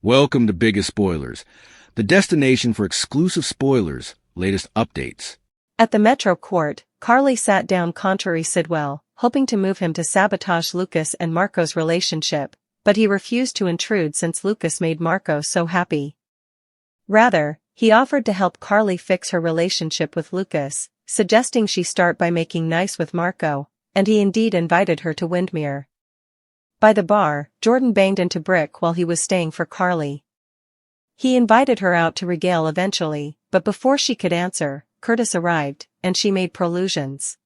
Welcome to Biggest Spoilars, the destination for exclusive spoilers, latest updates. At the Metro Court, Carly sat down contrary Sidwell, hoping to move him to sabotage Lucas and Marco's relationship, but he refused to intrude since Lucas made Marco so happy. Rather, he offered to help Carly fix her relationship with Lucas, suggesting she start by making nice with Marco, and he indeed invited her to Windermere. By the bar, Jordan banged into Brick while he was staying for Carly. He invited her out to regale eventually, but before she could answer, Curtis arrived, and she made prolusions.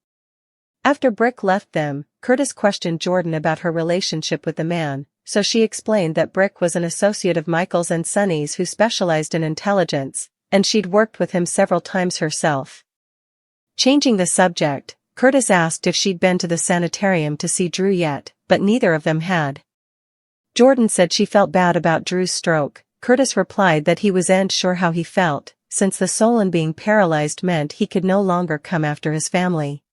After Brick left them, Curtis questioned Jordan about her relationship with the man, so she explained that Brick was an associate of Michael's and Sunny's who specialized in intelligence, and she'd worked with him several times herself. Changing the subject, Curtis asked if she'd been to the sanitarium to see Drew yet, but neither of them had. Jordan said she felt bad about Drew's stroke. Curtis replied that he wasn't sure how he felt, since the Solon being paralyzed meant he could no longer come after his family.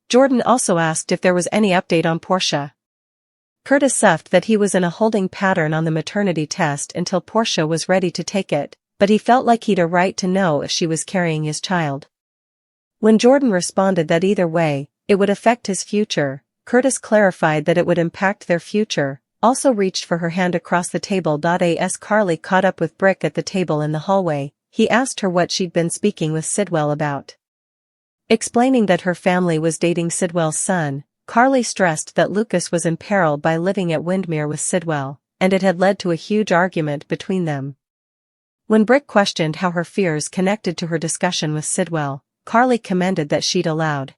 Jordan also asked if there was any update on Portia. Curtis suffed that he was in a holding pattern on the maternity test until Portia was ready to take it, but he felt like he'd a right to know if she was carrying his child. When Jordan responded that either way, it would affect his future, Curtis clarified that it would impact their future, also reached for her hand across the table. As Carly caught up with Brick at the table in the hallway, he asked her what she'd been speaking with Sidwell about. Explaining that her family was dating Sidwell's son, Carly stressed that Lucas was in peril by living at Windermere with Sidwell, and it had led to a huge argument between them. When Brick questioned how her fears connected to her discussion with Sidwell, Carly commended that she'd allowed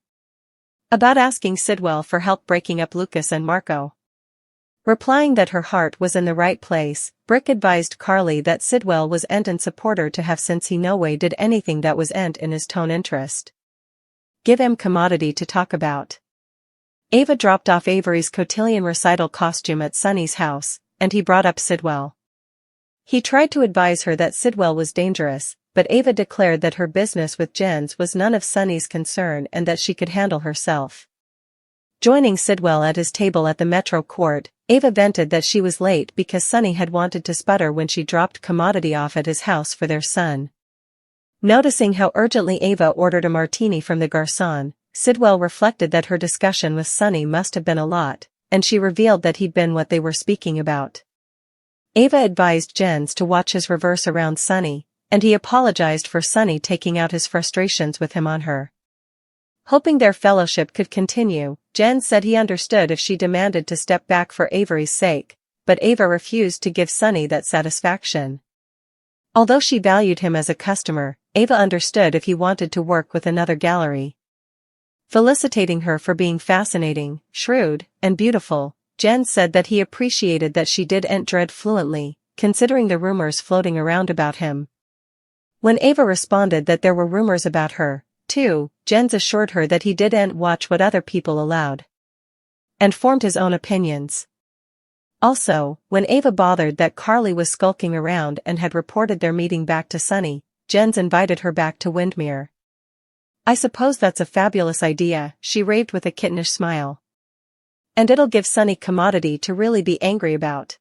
about asking Sidwell for help breaking up Lucas and Marco. Replying that her heart was in the right place, Brick advised Carly that Sidwell was in support her to have since he no way did anything that was in his own interest. Give him commodity to talk about. Ava dropped off Avery's cotillion recital costume at Sunny's house, and he brought up Sidwell. He tried to advise her that Sidwell was dangerous, but Ava declared that her business with Jens was none of Sunny's concern and that she could handle herself. Joining Sidwell at his table at the Metro Court, Ava vented that she was late because Sunny had wanted to sputter when she dropped commodity off at his house for their son. Noticing how urgently Ava ordered a martini from the garçon, Sidwell reflected that her discussion with Sunny must have been a lot, and she revealed that he'd been what they were speaking about. Ava advised Jens to watch his reverse around Sunny, and he apologized for Sunny taking out his frustrations with him on her. Hoping their fellowship could continue, Jens said he understood if she demanded to step back for Avery's sake, but Ava refused to give Sunny that satisfaction. Although she valued him as a customer, Ava understood if he wanted to work with another gallery. Felicitating her for being fascinating, shrewd, and beautiful, Jens said that he appreciated that she didn't dread fluently, considering the rumors floating around about him. When Ava responded that there were rumors about her, too, Jens assured her that he didn't watch what other people allowed and formed his own opinions. Also, when Ava bothered that Carly was skulking around and had reported their meeting back to Sunny, Jens invited her back to Windermere. "I suppose that's a fabulous idea," she raved with a kittenish smile. "And it'll give Sunny commodity to really be angry about."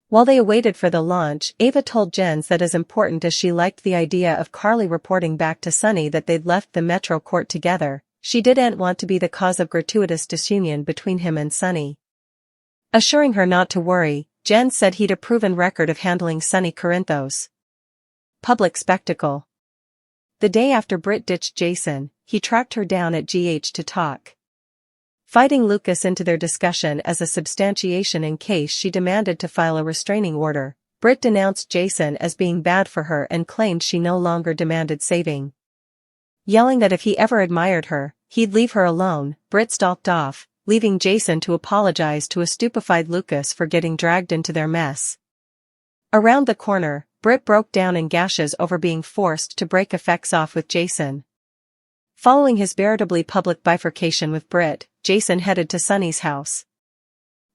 While they awaited for the launch, Ava told Jens that as important as she liked the idea of Carly reporting back to Sunny that they'd left the Metro Court together, she didn't want to be the cause of gratuitous disunion between him and Sunny. Assuring her not to worry, Jens said he'd a proven record of handling Sunny Corinthos. Public spectacle. The day after Britt ditched Jason, he tracked her down at GH to talk. Fighting Lucas into their discussion as a substantiation in case she demanded to file a restraining order, Britt denounced Jason as being bad for her and claimed she no longer demanded saving. Yelling that if he ever admired her, he'd leave her alone, Britt stalked off, leaving Jason to apologize to a stupefied Lucas for getting dragged into their mess. Around the corner, Britt broke down in gashes over being forced to break effects off with Jason. Following his veritably public bifurcation with Britt, Jason headed to Sunny's house.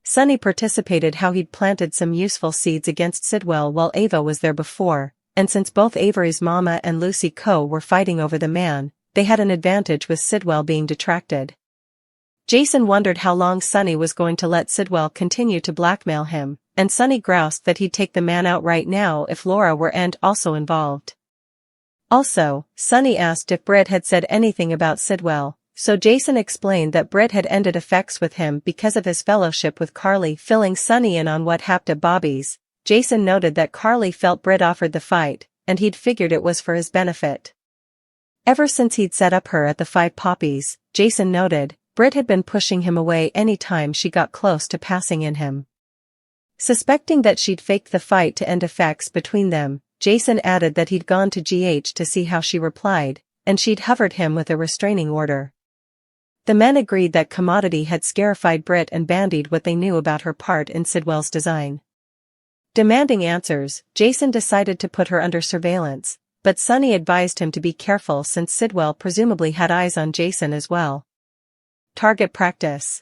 Sunny participated how he'd planted some useful seeds against Sidwell while Ava was there before, and since both Avery's mama and Lucy Coe were fighting over the man, they had an advantage with Sidwell being detracted. Jason wondered how long Sunny was going to let Sidwell continue to blackmail him, and Sonny groused that he'd take the man out right now if Laura were also involved. Also, Sonny asked if Britt had said anything about Sidwell, so Jason explained that Britt had ended effects with him because of his fellowship with Carly, filling Sonny in on what happened at Bobby's. Jason noted that Carly felt Britt offered the fight, and he'd figured it was for his benefit. Ever since he'd set up her at the Five Poppies, Jason noted, Britt had been pushing him away any time she got close to passing in him. Suspecting that she'd faked the fight to end effects between them, Jason added that he'd gone to GH to see how she replied, and she'd hovered him with a restraining order. The men agreed that Commodity had scarified Britt and bandied what they knew about her part in Sidwell's design. Demanding answers, Jason decided to put her under surveillance, but Sonny advised him to be careful since Sidwell presumably had eyes on Jason as well. Target practice.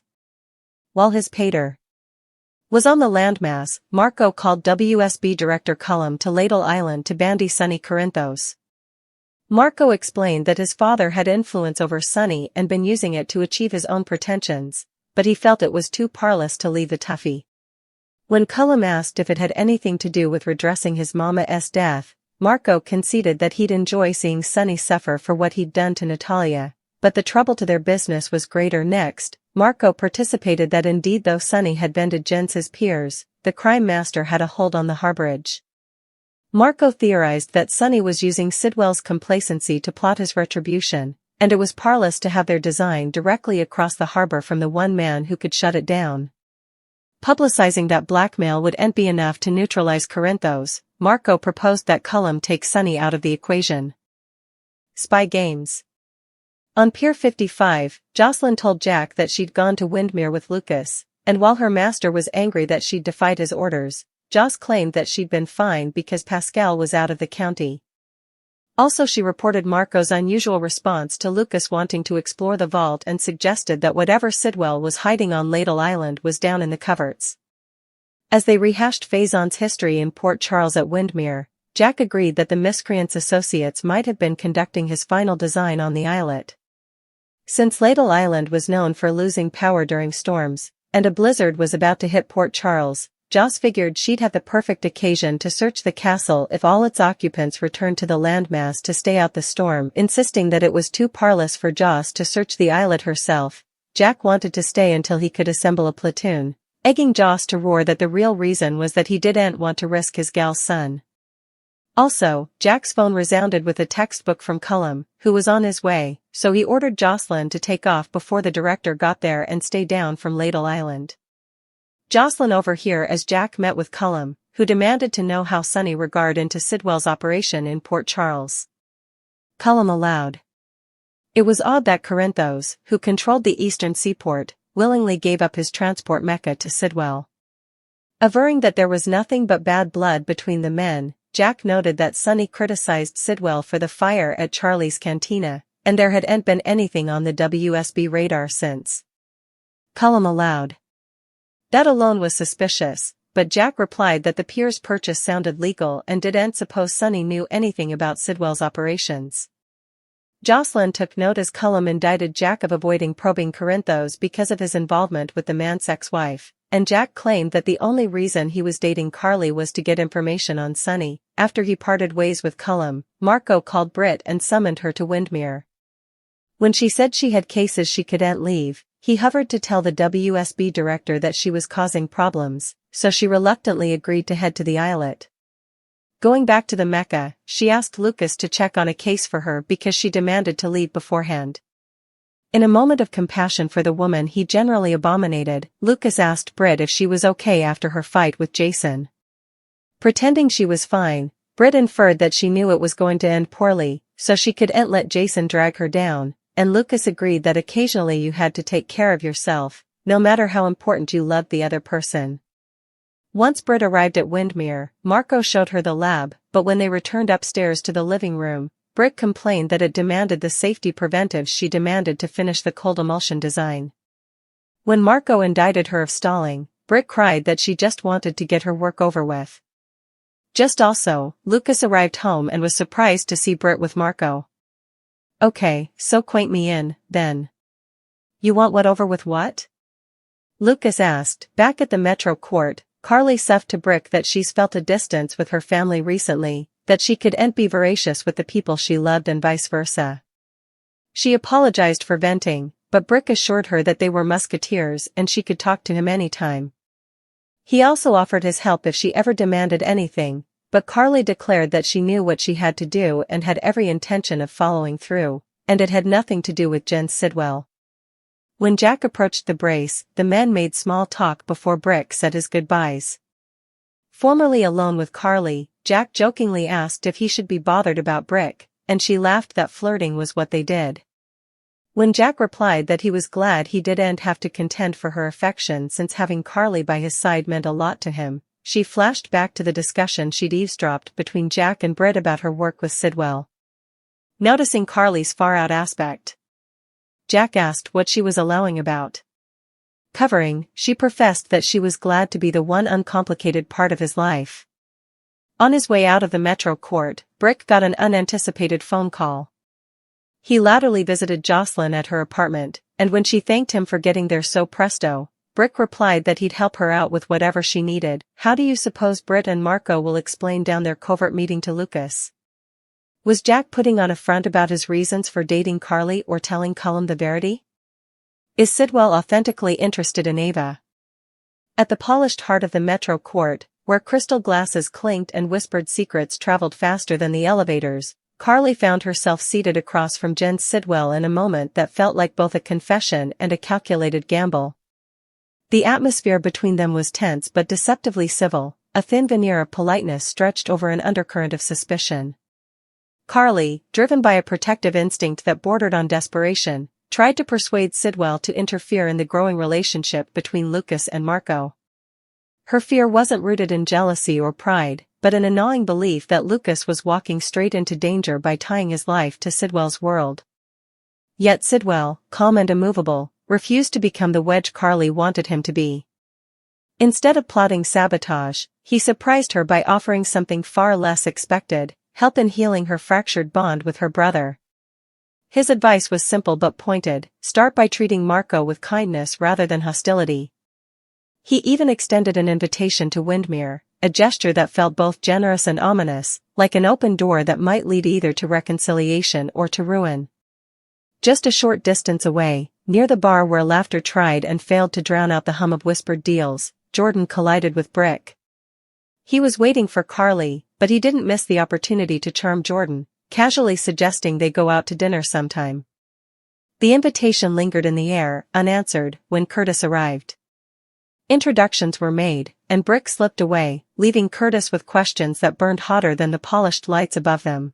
While his pater was on the landmass, Marco called WSB Director Cullum to Ladle Island to bandy Sonny Corinthos. Marco explained that his father had influence over Sonny and been using it to achieve his own pretensions, but he felt it was too parlous to leave the toughie. When Cullum asked if it had anything to do with redressing his mama's death, Marco conceded that he'd enjoy seeing Sonny suffer for what he'd done to Natalia, but the trouble to their business was greater next. Marco participated that indeed though Sonny had been to Jens's peers, the crime master had a hold on the harborage. Marco theorized that Sonny was using Sidwell's complacency to plot his retribution, and it was parlous to have their design directly across the harbor from the one man who could shut it down. Publicizing that blackmail wouldn't be enough to neutralize Corinthos, Marco proposed that Cullum take Sonny out of the equation. Spy games. On Pier 55, Jocelyn told Jack that she'd gone to Windmere with Lucas, and while her master was angry that she'd defied his orders, Joss claimed that she'd been fine because Pascal was out of the county. Also she reported Marco's unusual response to Lucas wanting to explore the vault and suggested that whatever Sidwell was hiding on Ladle Island was down in the coverts. As they rehashed Faison's history in Port Charles at Windmere, Jack agreed that the miscreant's associates might have been conducting his final design on the islet. Since Ladle Island was known for losing power during storms, and a blizzard was about to hit Port Charles, Joss figured she'd have the perfect occasion to search the castle if all its occupants returned to the landmass to stay out the storm. Insisting that it was too parlous for Joss to search the islet herself, Jack wanted to stay until he could assemble a platoon, egging Joss to roar that the real reason was that he didn't want to risk his gal's son. Also, Jack's phone resounded with a textbook from Cullum, who was on his way, so he ordered Jocelyn to take off before the director got there and stay down from Ladle Island. Jocelyn overheard as Jack met with Cullum, who demanded to know how Sonny regarded into Sidwell's operation in Port Charles. Cullum allowed. It was odd that Corinthos, who controlled the eastern seaport, willingly gave up his transport mecca to Sidwell. Averring that there was nothing but bad blood between the men, Jack noted that Sonny criticized Sidwell for the fire at Charlie's Cantina, and there hadn't been anything on the WSB radar since. Cullum allowed. That alone was suspicious, but Jack replied that the pier's purchase sounded legal and didn't suppose Sonny knew anything about Sidwell's operations. Jocelyn took note as Cullum indicted Jack of avoiding probing Corinthos because of his involvement with the man's ex-wife, and Jack claimed that the only reason he was dating Carly was to get information on Sonny. After he parted ways with Cullum, Marco called Britt and summoned her to Windmere. When she said she had cases she couldn't leave, he hovered to tell the WSB director that she was causing problems, so she reluctantly agreed to head to the islet. Going back to the Mecca, she asked Lucas to check on a case for her because she demanded to leave beforehand. In a moment of compassion for the woman he generally abominated, Lucas asked Britt if she was okay after her fight with Jason. Pretending she was fine, Britt inferred that she knew it was going to end poorly, so she couldn't let Jason drag her down, and Lucas agreed that occasionally you had to take care of yourself, no matter how important you loved the other person. Once Britt arrived at Windmere, Marco showed her the lab, but when they returned upstairs to the living room, Britt complained that it demanded the safety preventives she demanded to finish the cold emulsion design. When Marco indicted her of stalling, Britt cried that she just wanted to get her work over with. Just also, Lucas arrived home and was surprised to see Britt with Marco. Okay, so quaint me in, then. You want what over with what? Lucas asked. Back at the Metro Court, Carly soughed to Brick that she's felt a distance with her family recently, that she couldn't be voracious with the people she loved and vice versa. She apologized for venting, but Brick assured her that they were musketeers and she could talk to him anytime. He also offered his help if she ever demanded anything, but Carly declared that she knew what she had to do and had every intention of following through, and it had nothing to do with Jen Sidwell. When Jack approached the brace, the men made small talk before Brick said his goodbyes. Formerly alone with Carly, Jack jokingly asked if he should be bothered about Brick, and she laughed that flirting was what they did. When Jack replied that he was glad he didn't have to contend for her affection since having Carly by his side meant a lot to him, she flashed back to the discussion she'd eavesdropped between Jack and Britt about her work with Sidwell. Noticing Carly's far-out aspect, Jack asked what she was allowing about. Covering, she professed that she was glad to be the one uncomplicated part of his life. On his way out of the Metro Court, Brick got an unanticipated phone call. He latterly visited Jocelyn at her apartment, and when she thanked him for getting there so presto, Brick replied that he'd help her out with whatever she needed. How do you suppose Britt and Marco will explain down their covert meeting to Lucas? Was Jack putting on a front about his reasons for dating Carly or telling Cullum the verity? Is Sidwell authentically interested in Ava? At the polished heart of the Metro Court, where crystal glasses clinked and whispered secrets traveled faster than the elevators, Carly found herself seated across from Jen Sidwell in a moment that felt like both a confession and a calculated gamble. The atmosphere between them was tense but deceptively civil, a thin veneer of politeness stretched over an undercurrent of suspicion. Carly, driven by a protective instinct that bordered on desperation, tried to persuade Sidwell to interfere in the growing relationship between Lucas and Marco. Her fear wasn't rooted in jealousy or pride, but in a gnawing belief that Lucas was walking straight into danger by tying his life to Sidwell's world. Yet Sidwell, calm and immovable, refused to become the wedge Carly wanted him to be. Instead of plotting sabotage, he surprised her by offering something far less expected: help in healing her fractured bond with her brother. His advice was simple but pointed: start by treating Marco with kindness rather than hostility. He even extended an invitation to Windmere, a gesture that felt both generous and ominous, like an open door that might lead either to reconciliation or to ruin. Just a short distance away, near the bar where laughter tried and failed to drown out the hum of whispered deals, Jordan collided with Brick. He was waiting for Carly, but he didn't miss the opportunity to charm Jordan, casually suggesting they go out to dinner sometime. The invitation lingered in the air, unanswered, when Curtis arrived. Introductions were made, and Brick slipped away, leaving Curtis with questions that burned hotter than the polished lights above them.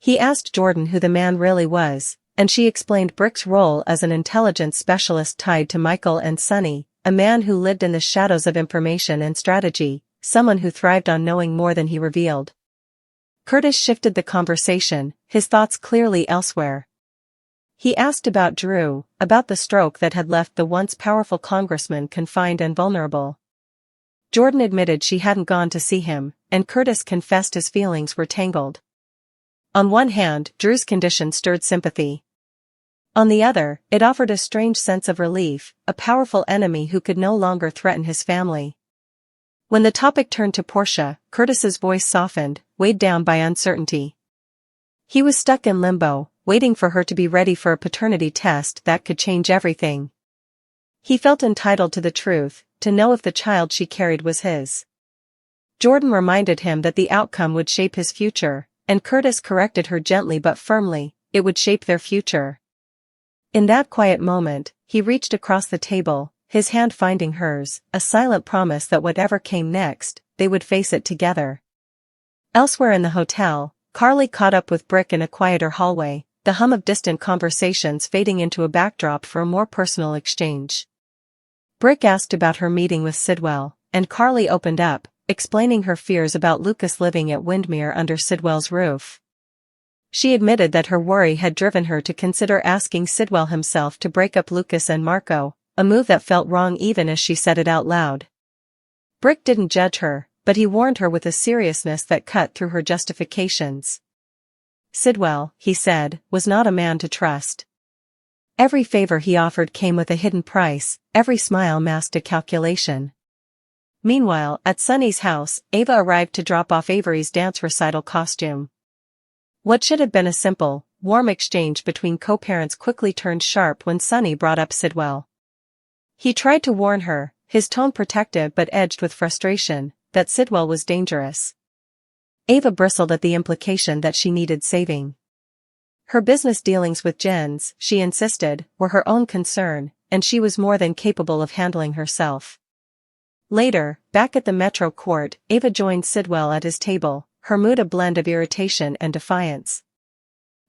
He asked Jordan who the man really was, and she explained Brick's role as an intelligence specialist tied to Michael and Sonny, a man who lived in the shadows of information and strategy, someone who thrived on knowing more than he revealed. Curtis shifted the conversation, his thoughts clearly elsewhere. He asked about Drew, about the stroke that had left the once powerful congressman confined and vulnerable. Jordan admitted she hadn't gone to see him, and Curtis confessed his feelings were tangled. On one hand, Drew's condition stirred sympathy. On the other, it offered a strange sense of relief, a powerful enemy who could no longer threaten his family. When the topic turned to Portia, Curtis's voice softened, weighed down by uncertainty. He was stuck in limbo, waiting for her to be ready for a paternity test that could change everything. He felt entitled to the truth, to know if the child she carried was his. Jordan reminded him that the outcome would shape his future, and Curtis corrected her gently but firmly: it would shape their future. In that quiet moment, he reached across the table, his hand finding hers, a silent promise that whatever came next, they would face it together. Elsewhere in the hotel, Carly caught up with Brick in a quieter hallway, the hum of distant conversations fading into a backdrop for a more personal exchange. Brick asked about her meeting with Sidwell, and Carly opened up, explaining her fears about Lucas living at Windmere under Sidwell's roof. She admitted that her worry had driven her to consider asking Sidwell himself to break up Lucas and Marco, a move that felt wrong even as she said it out loud. Brick didn't judge her, but he warned her with a seriousness that cut through her justifications. Sidwell, he said, was not a man to trust. Every favor he offered came with a hidden price, every smile masked a calculation. Meanwhile, at Sunny's house, Ava arrived to drop off Avery's dance recital costume. What should have been a simple, warm exchange between co-parents quickly turned sharp when Sunny brought up Sidwell. He tried to warn her, his tone protective but edged with frustration, that Sidwell was dangerous. Ava bristled at the implication that she needed saving. Her business dealings with Jens, she insisted, were her own concern, and she was more than capable of handling herself. Later, back at the Metro Court, Ava joined Sidwell at his table, her mood a blend of irritation and defiance.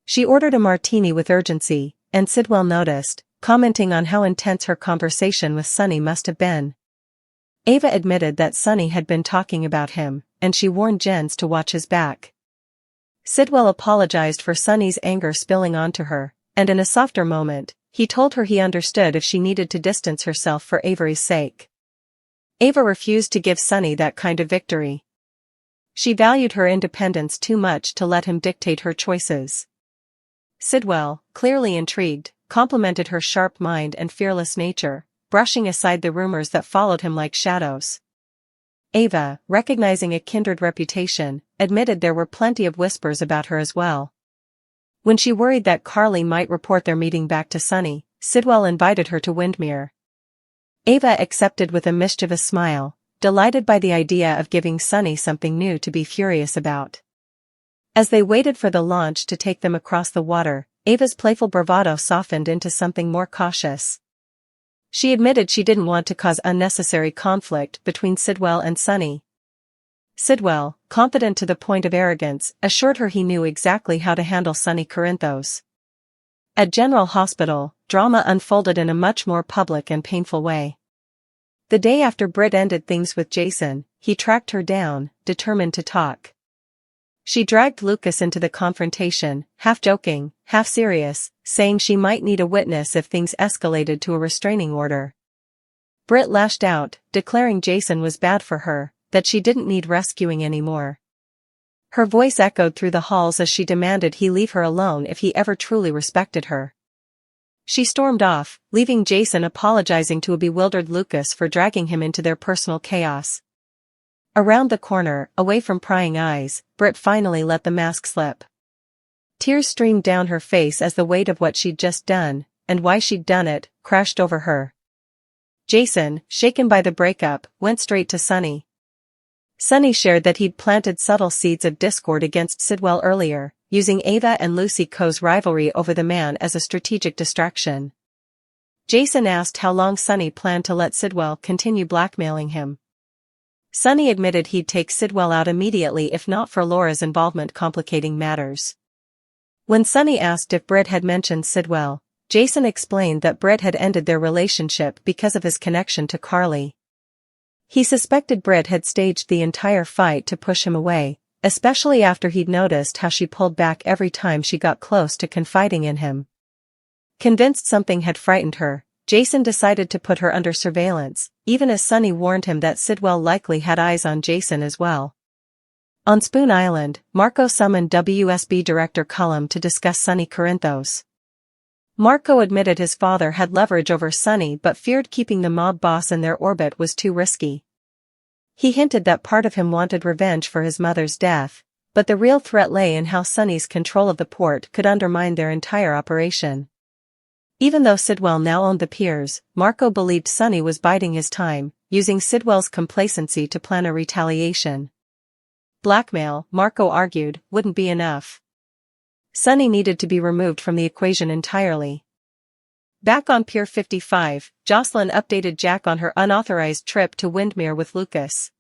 She ordered a martini with urgency, and Sidwell noticed, commenting on how intense her conversation with Sunny must have been. Ava admitted that Sunny had been talking about him, and she warned Jens to watch his back. Sidwell apologized for Sunny's anger spilling onto her, and in a softer moment, he told her he understood if she needed to distance herself for Avery's sake. Ava refused to give Sunny that kind of victory. She valued her independence too much to let him dictate her choices. Sidwell, clearly intrigued, complimented her sharp mind and fearless nature, brushing aside the rumors that followed him like shadows. Ava, recognizing a kindred reputation, admitted there were plenty of whispers about her as well. When she worried that Carly might report their meeting back to Sunny, Sidwell invited her to Windmere. Ava accepted with a mischievous smile, delighted by the idea of giving Sunny something new to be furious about. As they waited for the launch to take them across the water, Ava's playful bravado softened into something more cautious. She admitted she didn't want to cause unnecessary conflict between Sidwell and Sunny. Sidwell, confident to the point of arrogance, assured her he knew exactly how to handle Sunny Corinthos. At General Hospital, drama unfolded in a much more public and painful way. The day after Britt ended things with Jason, he tracked her down, determined to talk. She dragged Lucas into the confrontation, half joking, half serious, saying she might need a witness if things escalated to a restraining order. Britt lashed out, declaring Jason was bad for her, that she didn't need rescuing anymore. Her voice echoed through the halls as she demanded he leave her alone if he ever truly respected her. She stormed off, leaving Jason apologizing to a bewildered Lucas for dragging him into their personal chaos. Around the corner, away from prying eyes, Britt finally let the mask slip. Tears streamed down her face as the weight of what she'd just done, and why she'd done it, crashed over her. Jason, shaken by the breakup, went straight to Sunny. Sunny shared that he'd planted subtle seeds of discord against Sidwell earlier, using Ava and Lucy Coe's rivalry over the man as a strategic distraction. Jason asked how long Sunny planned to let Sidwell continue blackmailing him. Sunny admitted he'd take Sidwell out immediately if not for Laura's involvement complicating matters. When Sunny asked if Britt had mentioned Sidwell, Jason explained that Britt had ended their relationship because of his connection to Carly. He suspected Britt had staged the entire fight to push him away, especially after he'd noticed how she pulled back every time she got close to confiding in him. Convinced something had frightened her, Jason decided to put her under surveillance, even as Sunny warned him that Sidwell likely had eyes on Jason as well. On Spoon Island, Marco summoned WSB Director Cullum to discuss Sunny Corinthos. Marco admitted his father had leverage over Sunny but feared keeping the mob boss in their orbit was too risky. He hinted that part of him wanted revenge for his mother's death, but the real threat lay in how Sunny's control of the port could undermine their entire operation. Even though Sidwell now owned the piers, Marco believed Sunny was biding his time, using Sidwell's complacency to plan a retaliation. Blackmail, Marco argued, wouldn't be enough. Sunny needed to be removed from the equation entirely. Back on Pier 55, Jocelyn updated Jack on her unauthorized trip to Windmere with Lucas.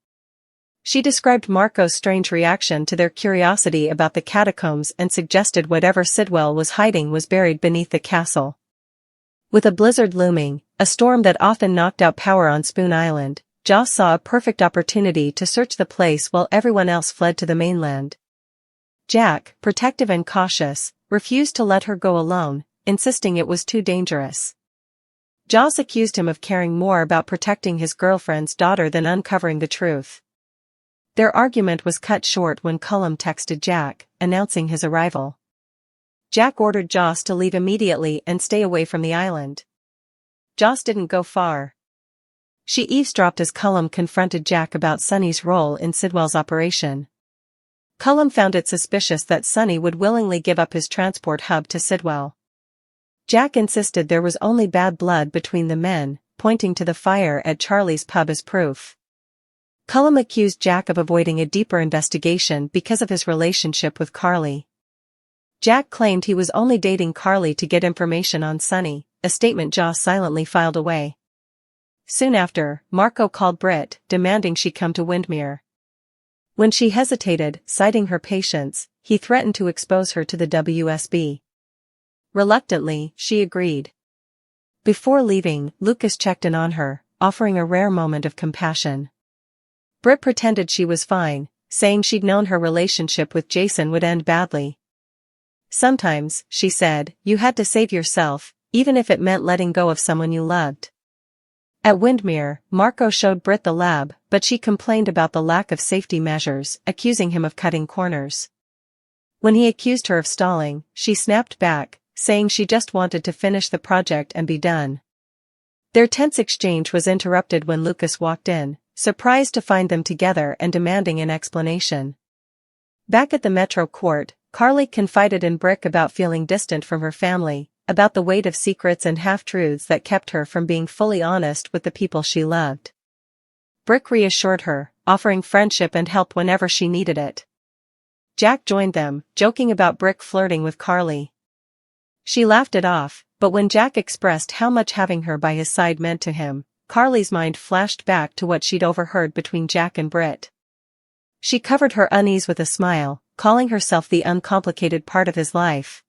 She described Marco's strange reaction to their curiosity about the catacombs and suggested whatever Sidwell was hiding was buried beneath the castle. With a blizzard looming, a storm that often knocked out power on Spoon Island, Joss saw a perfect opportunity to search the place while everyone else fled to the mainland. Jack, protective and cautious, refused to let her go alone, insisting it was too dangerous. Joss accused him of caring more about protecting his girlfriend's daughter than uncovering the truth. Their argument was cut short when Cullum texted Jack, announcing his arrival. Jack ordered Joss to leave immediately and stay away from the island. Joss didn't go far. She eavesdropped as Cullum confronted Jack about Sunny's role in Sidwell's operation. Cullum found it suspicious that Sunny would willingly give up his transport hub to Sidwell. Jack insisted there was only bad blood between the men, pointing to the fire at Charlie's pub as proof. Cullum accused Jack of avoiding a deeper investigation because of his relationship with Carly. Jack claimed he was only dating Carly to get information on Sunny, a statement Joss silently filed away. Soon after, Marco called Britt, demanding she come to Windmere. When she hesitated, citing her patience, he threatened to expose her to the WSB. Reluctantly, she agreed. Before leaving, Lucas checked in on her, offering a rare moment of compassion. Britt pretended she was fine, saying she'd known her relationship with Jason would end badly. Sometimes, she said, you had to save yourself, even if it meant letting go of someone you loved. At Windmere, Marco showed Britt the lab, but she complained about the lack of safety measures, accusing him of cutting corners. When he accused her of stalling, she snapped back, saying she just wanted to finish the project and be done. Their tense exchange was interrupted when Lucas walked in, surprised to find them together and demanding an explanation. Back at the Metro Court, Carly confided in Brick about feeling distant from her family, about the weight of secrets and half-truths that kept her from being fully honest with the people she loved. Brick reassured her, offering friendship and help whenever she needed it. Jack joined them, joking about Brick flirting with Carly. She laughed it off, but when Jack expressed how much having her by his side meant to him, Carly's mind flashed back to what she'd overheard between Jack and Britt. She covered her unease with a smile, calling herself the uncomplicated part of his life.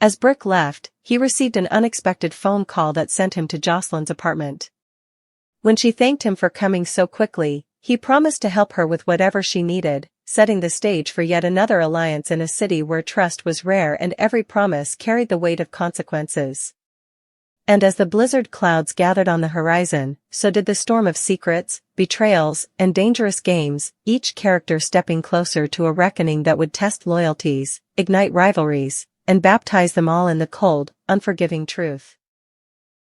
As Brick left, he received an unexpected phone call that sent him to Jocelyn's apartment. When she thanked him for coming so quickly, he promised to help her with whatever she needed, setting the stage for yet another alliance in a city where trust was rare and every promise carried the weight of consequences. And as the blizzard clouds gathered on the horizon, so did the storm of secrets, betrayals, and dangerous games, each character stepping closer to a reckoning that would test loyalties, ignite rivalries, and baptize them all in the cold, unforgiving truth.